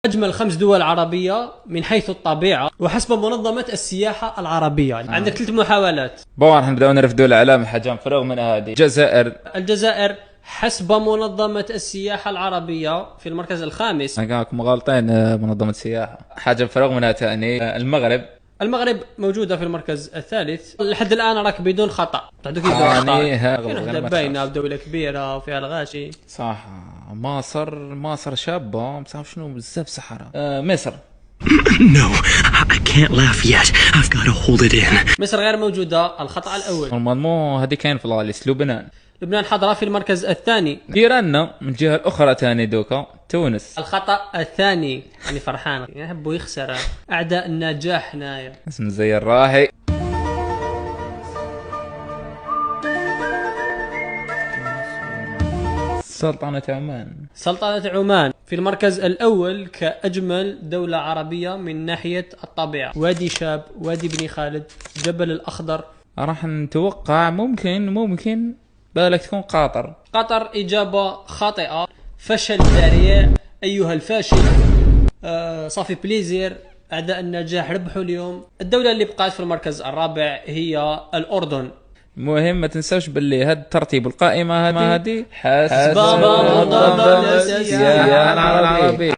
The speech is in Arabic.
أجمل 5 دول عربية من حيث الطبيعة وحسب منظمة السياحة العربية. عندك 3 محاولات. راح نبدأ نعرف دول العالم حاجة فرغ من هذه. الجزائر حسب منظمة السياحة العربية في المركز الخامس. كانكم غالطين، منظمة السياحة حاجة فرغ منها ثاني. المغرب موجودة في المركز الثالث لحد الآن، راك بدون خطأ. تعدوا كيف باينة بدولة كبيرة وفيها الغاشي. صح. مصر شابة، بس عارف شنو بزاف صحراء. مصر. No, I can't laugh yet. I've got to hold it in. مصر غير موجودة، الخطأ الأول. المضمون هذه كاين في الغاليس. لبنان حاضرة في المركز الثاني. جيراننا من الجهة الأخرى ثاني دوكا تونس. الخطأ الثاني. يعني فرحان يحبوا يخسر أعداء النجاح هنايا. اسم زي الراهي. سلطنة عمان في المركز الأول كأجمل دولة عربية من ناحية الطبيعة. وادي شاب، وادي بني خالد، جبل الأخضر. راح نتوقع ممكن بالك تكون قطر. إجابة خاطئة. فشل ذريع أيها الفاشل. صافي بليزير، أعداء النجاح ربحوا اليوم. الدولة اللي بقات في المركز الرابع هي الأردن. مهم ما تنساوش باللي هاد ترتيب القائمة هذه حسب منظمة السياحة العربية.